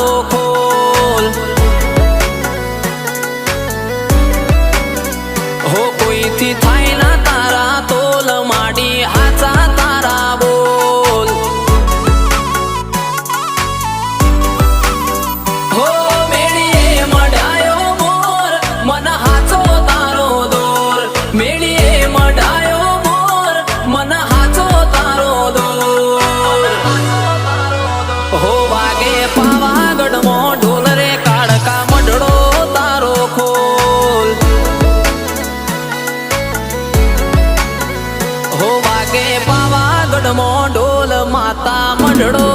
તારો ખોલ હો કોઈથી થાય ના તારા તોલ માડી હાચા તારા બોલ હો મેળીએ મડાયો મોર મન હાચો તારો દોર મેળીએ મડાયો મોર મન હાચો તારો દોર હો વાગે પાવાગઢમાં ઢોલ રે કાળકા મઢડો તારો ખોલ હો વાગે પાવાગઢમાં ઢોલ માતા મઢડો